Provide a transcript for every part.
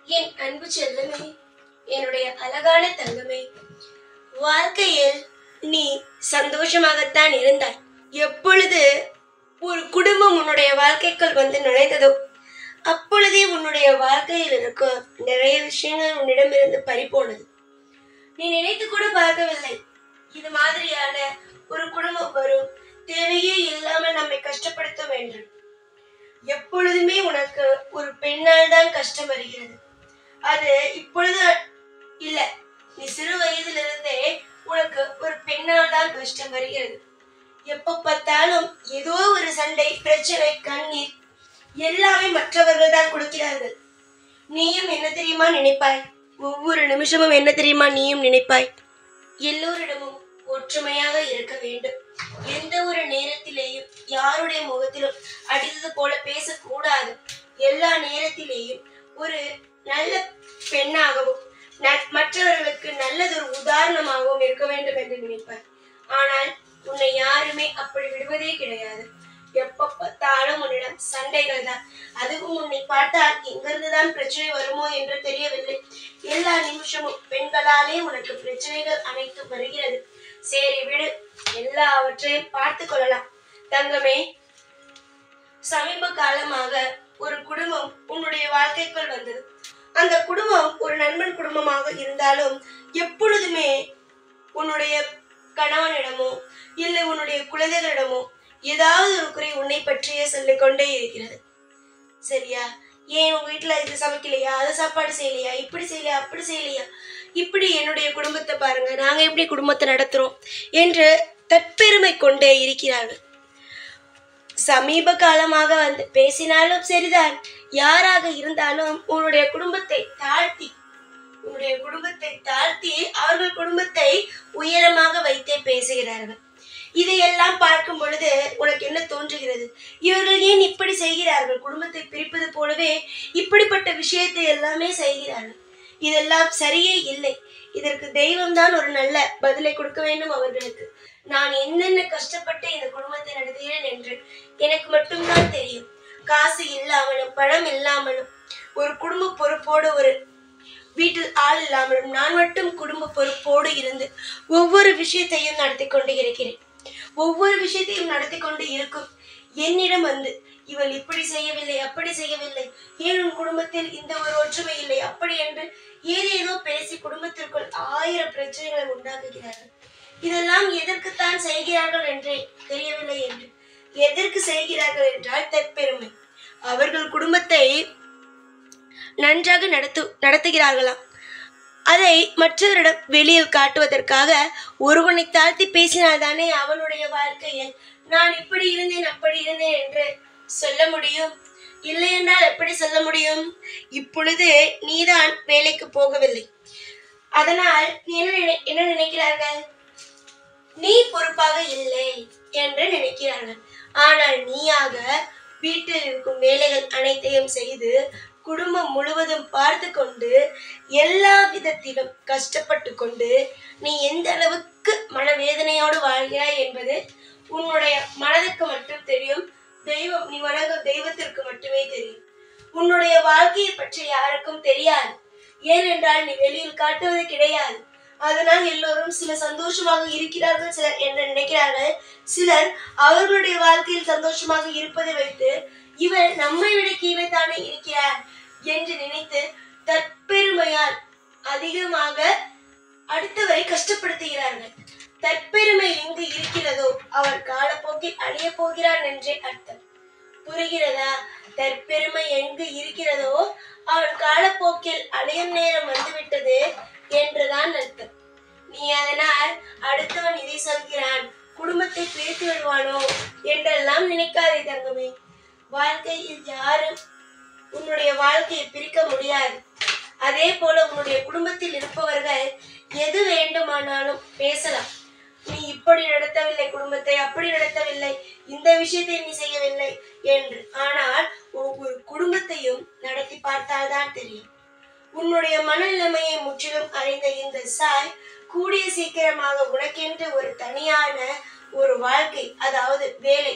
என் அன்பு செல்லமே, என்னுடைய அழகான தங்கமே, வாழ்க்கையில் நீ சந்தோஷமாகத்தான் இருந்தாய். எப்பொழுது ஒரு குடும்பம் உன்னுடைய வாழ்க்கைக்குள் வந்து நுழைந்ததோ அப்பொழுதே உன்னுடைய வாழ்க்கையில் இருக்க நிறைய விஷயங்கள் உன்னிடமிருந்து பறிபோனது. நீ நினைத்து கூட பார்க்கவில்லை இது மாதிரியான ஒரு குடும்பம் வரும், தேவையே இல்லாமல் நம்மை கஷ்டப்படுத்தும் என்று. எப்பொழுதுமே உனக்கு ஒரு பெண்ணால் தான் கஷ்டம் வருகிறது. அது இப்பொழுது இல்ல, நீ சிறு வயதிலிருந்தே உனக்கு ஒரு பெண்ணால் தான் கஷ்டம் வருகிறது. எப்ப பார்த்தாலும் ஏதோ ஒரு சண்டை, பிரச்சனை, கண்ணீர் எல்லாமே மற்றவர்கள் தான் கொடுக்கிறார்கள். நீயும் என்ன தெரியுமா நினைப்பாய்? ஒவ்வொரு நிமிஷமும் என்ன தெரியுமா நீயும் நினைப்பாய்? எல்லோரிடமும் ஒற்றுமையாக இருக்க வேண்டும். எந்த ஒரு நேரத்திலேயும் யாருடைய முகத்திலும் அடித்தது போல பேசக்கூடாது. எல்லா நேரத்திலேயும் ஒரு நல்ல பெண்ணாகவும் மற்றவர்களுக்கு நல்லதொரு உதாரணமாகவும் இருக்க வேண்டும் என்று நினைப்பார். ஆனால் உன்னை யாருமே அப்படி விடுவதே கிடையாது. எப்ப பார்த்தாலும் உன்னிடம் சண்டைகள் தான். அதுவும் உன்னை பார்த்தால் எங்கிருந்துதான் பிரச்சனை வருமோ என்று தெரியவில்லை. எல்லா நிமிஷமும் பெண்களாலே உனக்கு பிரச்சனைகள் அனைத்து வருகிறது. சரி விடு, எல்லாவற்றையும் பார்த்து கொள்ளலாம். தங்கமே, சமீப காலமாக ஒரு குடும்பம் உன்னுடைய வாழ்க்கைக்குள் வந்தது. அந்த குடும்பம் ஒரு நண்பன் குடும்பமாக இருந்தாலும் எப்பொழுதுமே உன்னுடைய கணவனிடமோ இல்லை உன்னுடைய குழந்தைகளிடமோ ஏதாவது ஒரு குறை உன்னை பற்றியே சொல்லிக் கொண்டே இருக்கிறது. சரியா? ஏன் உங்க வீட்டுல இது சமைக்கலையா, அது சாப்பாடு செய்யலையா, இப்படி செய்யலையா, அப்படி செய்யலையா, இப்படி என்னுடைய குடும்பத்தை பாருங்க, நாங்க எப்படி குடும்பத்தை நடத்துறோம் என்று தற்பெருமை கொண்டே இருக்கிறார்கள். சமீப காலமாக வந்து பேசினாலும் சரிதான், யாராக இருந்தாலும் உன்னுடைய குடும்பத்தை தாழ்த்தி அவர்கள் குடும்பத்தை உயரமாக வைத்தே பேசுகிறார்கள். இதையெல்லாம் பார்க்கும் பொழுது உனக்கு என்ன தோன்றுகிறது? இவர்கள் ஏன் இப்படி செய்கிறார்கள்? குடும்பத்தை பிரிப்பது போலவே இப்படிப்பட்ட விஷயத்தை எல்லாமே செய்கிறார்கள். இதெல்லாம் சரியே இல்லை. இதற்கு தெய்வம் தான் ஒரு நல்ல பதிலை கொடுக்க வேண்டும் அவர்களுக்கு. நான் என்னென்ன கஷ்டப்பட்டு இந்த குடும்பத்தை நடத்துகிறேன் என்று எனக்கு மட்டும்தான் தெரியும். காசு இல்லாமலும் பணம் இல்லாமலும் ஒரு குடும்ப பொறுப்போடு, ஒரு வீட்டில் ஆள் இல்லாமலும் நான் மட்டும் குடும்ப பொறுப்போடு இருந்து ஒவ்வொரு விஷயத்தையும் நடத்தி கொண்டு இருக்கிறேன். ஒவ்வொரு விஷயத்தையும் நடத்தி கொண்டு இருக்கும் என்னிடம் வந்து இவள் இப்படி செய்யவில்லை, அப்படி செய்யவில்லை, ஏன் உன் குடும்பத்தில் இந்த ஒரு ஒற்றுமை இல்லை, அப்படி என்று ஏதேதோ பேசி குடும்பத்திற்குள் 1000 பிரச்சனைகளை உண்டாக்குகிறார்கள். இதெல்லாம் எதற்குத்தான் செய்கிறார்கள் என்றே தெரியவில்லை. என்று எதற்கு செய்கிறார்கள் என்றால் தற்பெருமை. அவர்கள் குடும்பத்தை நன்றாக நடத்துகிறார்களாம். அதை மற்றவரிடம் வெளியில் காட்டுவதற்காக ஒருவனை தாழ்த்தி பேசினால்தானே அவனுடைய வாழ்க்கையில் நான் இப்படி இருந்தேன், அப்படி இருந்தேன் என்று சொல்ல முடியும். இல்லை என்றால் எப்படி சொல்ல முடியும்? இப்பொழுது நீதான் வேலைக்கு போகவில்லை, அதனால் என்ன நினைக்கிறார்கள்? நீ பொறுப்பாக இல்லை என்று நினைக்கிறார்கள். ஆனால் நீயாக வீட்டில் இருக்கும் வேலைகள் அனைத்தையும் செய்து குடும்பம் முழுவதும் பார்த்து கொண்டு எல்லா விதத்திலும் கஷ்டப்பட்டு கொண்டு நீ எந்த அளவுக்கு மனவேதனையோடு வாழ்கிறாய் என்பது உன்னுடைய மனதுக்கு மட்டும் தெரியும். தெய்வம், நீ வணங்கும் தெய்வத்திற்கு மட்டுமே தெரியும். உன்னுடைய வாழ்க்கையை பற்றி யாருக்கும் தெரியாது. ஏனென்றால் நீ வெளியில் காட்டுவது கிடையாது. அதனால் எல்லோரும் சிலர் சந்தோஷமாக இருக்கிறார்கள் சிலர் என்று நினைக்கிறார்கள். சிலர் அவர்களுடைய வாழ்க்கையில் சந்தோஷமாக இருப்பதை வைத்து இவர் நம்மை விட கீழே தானே இருக்கிறார் என்று நினைத்து தற்பெருமையால் அதிகமாக அடுத்தவரை கஷ்டப்படுத்துகிறார்கள். தற்பெருமை எங்கு இருக்கிறதோ அவள் காலப்போக்கில் அழிய போகிறான் என்றே அர்த்தம். புரிகிறதா? தற்பெருமை எங்கு இருக்கிறதோ அவள் காலப்போக்கில் அழியும் நேரம் வந்துவிட்டது என்றுதான் அர்த்தம். நீ அதனால் அடுத்தவன் இதை சொல்கிறான், குடும்பத்தை பிரித்து விடுவானோ என்றெல்லாம் நினைக்காதே தங்கமே. வாழ்க்கையில் யாரும் உன்னுடைய வாழ்க்கையை பிரிக்க முடியாது. அதே போல உன்னுடைய குடும்பத்தில் இருப்பவர்கள் எது வேண்டுமானாலும் பேசலாம். நீ இப்படி நடத்தவில்லை குடும்பத்தை, அப்படி நடத்தவில்லை, இந்த விஷயத்தை நீ செய்யவில்லை என்று. ஆனால் ஒவ்வொரு குடும்பத்தையும் நடத்தி பார்த்தால்தான் தெரியும். உன்னுடைய மனநிலைமையை முற்றிலும் அறிந்த இந்த சாய் கூடிய சீக்கிரமாக உனக்கென்று ஒரு தனியான ஒரு வாழ்க்கை, அதாவது வேலை,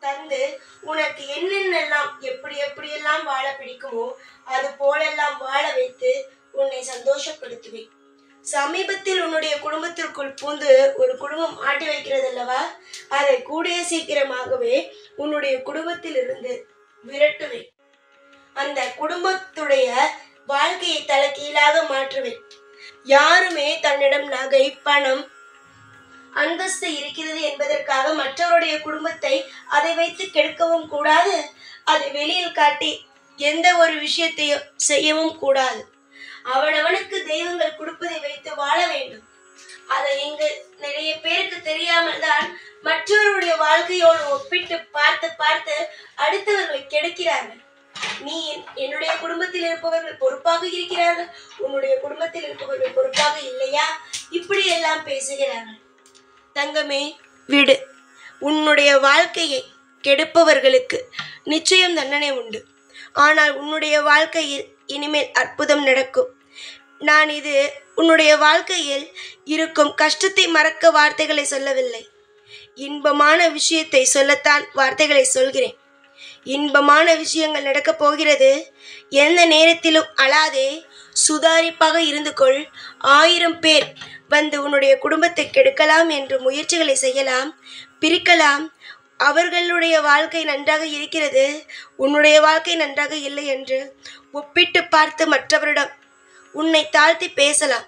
தந்து உனக்கு என்னென்னலாம் எப்படியெல்லாம் வாழ பிடிக்குமோ அது போலெல்லாம் வாழ வைத்து உன்னை சந்தோஷப்படுத்துவேன். சமீபத்தில் உன்னுடைய குடும்பத்திற்குள் பூந்து ஒரு குடும்பம் ஆட்டி வைக்கிறது அல்லவா, அதை கூடிய சீக்கிரமாகவே உன்னுடைய குடும்பத்தில் இருந்து விரட்டுவேன். அந்த குடும்பத்துடைய வாழ்க்கையை தலைகீழாக மாற்றுவேன். யாருமே தன்னிடம் நகை, பணம், அந்தஸ்து இருக்கிறது என்பதற்காக மற்றவருடைய குடும்பத்தை அதை வைத்து கெடுக்கவும் கூடாது. அதை வெளியில் காட்டி எந்த ஒரு விஷயத்தையும் செய்யவும் கூடாது. அவனவனுக்கு தெய்வங்கள் கொடுப்பதை வைத்து வாழ வேண்டும். அதை இங்கு நிறைய பேருக்கு தெரியாமல் தான் மற்றவருடைய வாழ்க்கையோடு ஒப்பிட்டு பார்த்து பார்த்து அடுத்தவர்களை கெடுக்கிறார்கள். நீ என்னுடைய குடும்பத்தில் இருப்பவர்கள் பொறுப்பாக இருக்கிறார்கள், உன்னுடைய குடும்பத்தில் இருப்பவர்கள் பொறுப்பாக இல்லையா, இப்படி எல்லாம் பேசுகிறார்கள். தங்கமே, விடு. உன்னுடைய வாழ்க்கையை கெடுப்பவர்களுக்கு நிச்சயம் தண்டனை உண்டு. ஆனால் உன்னுடைய வாழ்க்கையில் இனிமேல் அற்புதம் நடக்கும். நான் இது உன்னுடைய வாழ்க்கையில் இருக்கும் கஷ்டத்தை மறக்க வார்த்தைகளை சொல்லவில்லை. இன்பமான விஷயத்தை சொல்லத்தான் வார்த்தைகளை சொல்கிறேன். இன்பமான விஷயங்கள் நடக்கப் போகிறது. எந்த நேரத்திலும் அழாதே, சுதாரிப்பாக இருந்து கொள். 1000 பேர் வந்து உன்னுடைய குடும்பத்தை கெடுக்கலாம் என்று முயற்சிகளை செய்யலாம், பிரிக்கலாம். அவர்களுடைய வாழ்க்கை நன்றாக இருக்கிறது, உன்னுடைய வாழ்க்கை நன்றாக இல்லை என்று ஒப்பிட்டு பார்த்து மற்றவரிடம் உன்னை தாழ்த்தி பேசலாம்.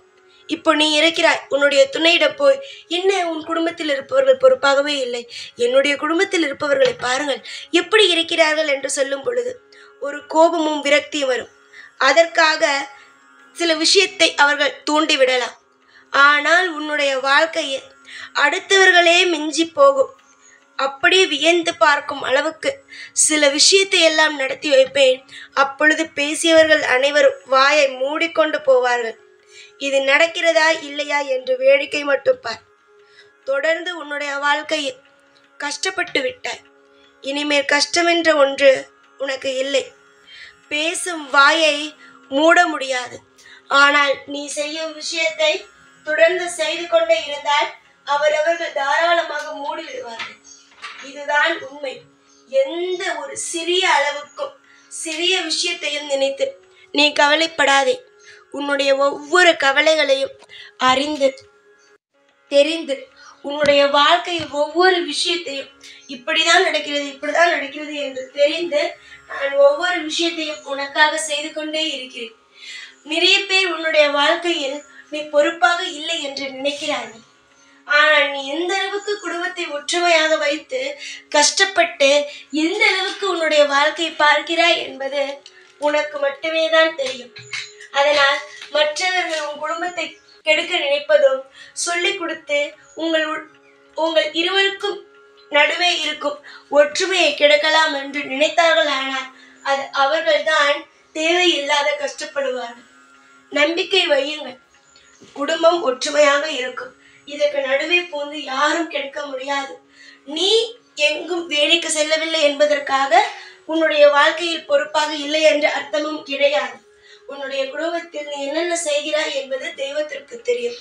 இப்போ நீ இருக்கிறாய், உன்னுடைய துணையிடம் போய், என்ன உன் குடும்பத்தில் இருப்பவர்கள் பொறுப்பாகவே இல்லை, என்னுடைய குடும்பத்தில் இருப்பவர்களை பாருங்கள் எப்படி இருக்கிறார்கள் என்று சொல்லும் பொழுது ஒரு கோபமும் விரக்தியும் வரும். அதற்காக சில விஷயத்தை அவர்கள் தூண்டிவிடலாம். ஆனால் உன்னுடைய வாழ்க்கையில் அடுத்தவர்களே மிஞ்சி போகும். அப்படியே வியந்து பார்க்கும் அளவுக்கு சில விஷயத்தை எல்லாம் நடத்தி வைப்பேன். அப்பொழுது பேசியவர்கள் அனைவரும் வாயை மூடிக்கொண்டு போவார்கள். இது நடக்கிறதா இல்லையா என்று வேடிக்கை மட்டும் பார். தொடர்ந்து உன்னுடைய வாழ்க்கையில் கஷ்டப்பட்டு விட்டாய். இனிமேல் கஷ்டமென்ற ஒன்று உனக்கு இல்லை. பேசும் வாயை மூட முடியாது. ஆனால் நீ செய்யும் விஷயத்தை தொடர்ந்து செய்து கொண்டே இருந்தால் அவரவர்கள் தாராளமாக மூடிவிடுவார்கள். இதுதான் உண்மை. எந்த ஒரு சிறிய அளவுக்கும் சிறிய விஷயத்தையும் நினைத்து நீ கவலைப்படாதே. உன்னுடைய ஒவ்வொரு கவலைகளையும் அறிந்து தெரிந்து உன்னுடைய வாழ்க்கையில் ஒவ்வொரு விஷயத்தையும் இப்படிதான் நடக்கிறது என்று தெரிந்து நான் ஒவ்வொரு விஷயத்தையும் உனக்காக செய்து கொண்டே இருக்கிறேன். நிறைய பேர் உன்னுடைய வாழ்க்கையில் நீ பொறுப்பாக இல்லை என்று நினைக்கிறார்கள். ஆனால் நீ எந்த அளவுக்கு குடும்பத்தை ஒற்றுமையாக வைத்து கஷ்டப்பட்டு எந்த அளவுக்கு உன்னுடைய வாழ்க்கையை பார்க்கிறாய் என்பது உனக்கு மட்டுமே தான் தெரியும். அதனால் மற்றவர்கள் உன் குடும்பத்தை கெடுக்க நினைப்பதும் சொல்லிக் கொடுத்து உங்கள் இருவருக்கும் நடுவே இருக்கும் ஒற்றுமையை கெடுக்கலாம் என்று நினைத்தார்கள். ஆனால் அது அவர்கள்தான் தேவையில்லாத கஷ்டப்படுவார்கள். நம்பிக்கை வையுங்கள், குடும்பம் ஒற்றுமையாக இருக்கும். இதற்கு நடுவே போந்து யாரும் கெடுக்க முடியாது. நீ எங்கும் வேலைக்கு செல்லவில்லை என்பதற்காக உன்னுடைய வாழ்க்கையில் பொறுப்பாக இல்லை என்ற அர்த்தமும் கிடையாது. உன்னுடைய குடும்பத்தில் நீ என்னென்ன செய்கிறாய் என்பது தெய்வத்திற்கு தெரியும்.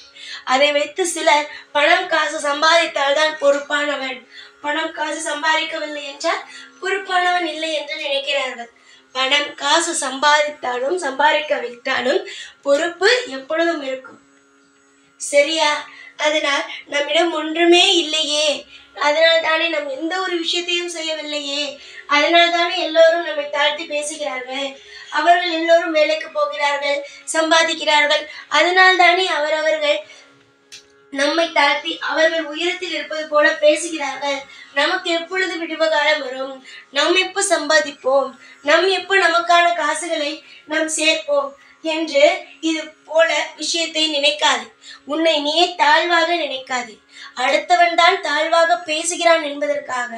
அதை வைத்து சிலர் பணம் காசு சம்பாதித்தால் தான் பொறுப்பானவன், பணம் காசு சம்பாதிக்கவில்லை என்றால் பொறுப்பானவன் இல்லை என்று நினைக்கிறார்கள். பணம் காசு சம்பாதித்தாலும் சம்பாதிக்கவிட்டாலும் பொறுப்பு எப்பொழுதும் இருக்கும். சரியா? அதனால் நம்மிடம் ஒன்றுமே இல்லையே, அதனால் தானே நாம் எந்த ஒரு விஷயத்தையும் செய்யவில்லையே, அதனால் தானே எல்லோரும் நம்மை தாழ்த்தி பேசுகிறார்கள். அவர்கள் எல்லோரும் வேலைக்கு போகிறார்கள், சம்பாதிக்கிறார்கள். அதனால் தானே அவரவர்கள் நம்மை தாழ்த்தி அவர்கள் உயரத்தில் இருப்பது போல பேசுகிறார்கள். நமக்கு எப்பொழுது விடுவகாலம் வரும், நாம் எப்போ சம்பாதிப்போம், நாம் எப்போ நமக்கான காசுகளை நாம் சேர்ப்போம் என்று இது போல விஷயத்தை நினைக்காது. உன்னை நீயே தாழ்வாக நினைக்காது. அடுத்தவன் தான் தாழ்வாக பேசுகிறான் என்பதற்காக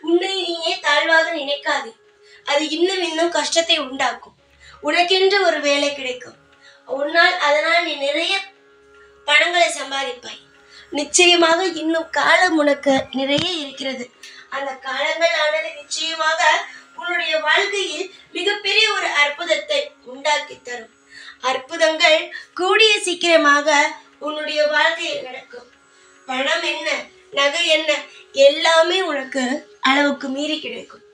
உன்னை நீயே தாழ்வாக நினைக்காது. அது இன்னும் கஷ்டத்தை உண்டாக்கும். உனக்கென்று ஒரு வேலை கிடைக்கும், உன்னால் அதனால் நீ நிறைய பணங்களை சம்பாதிப்பாய். நிச்சயமாக இன்னும் காலம் உனக்கு நிறைய இருக்கிறது. அந்த காலங்கள் ஆனது நிச்சயமாக உன்னுடைய வாழ்க்கையில் மிகப்பெரிய ஒரு அற்புதத்தை உண்டாக்கி தரும். அற்புதங்கள் கூடிய சீக்கிரமாக உன்னுடைய வாழ்க்கையில் நடக்கும். பணம் என்ன, நகை என்ன, எல்லாமே உனக்கு அளவுக்கு மீறி கிடைக்கும்.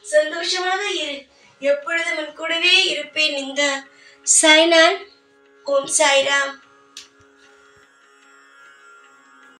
சந்தோஷமாக இரு, எப்பொழுதும் உன் கூடவே இருப்பேன். இந்த சாய்நாள். ஓம் சாய்ராம்.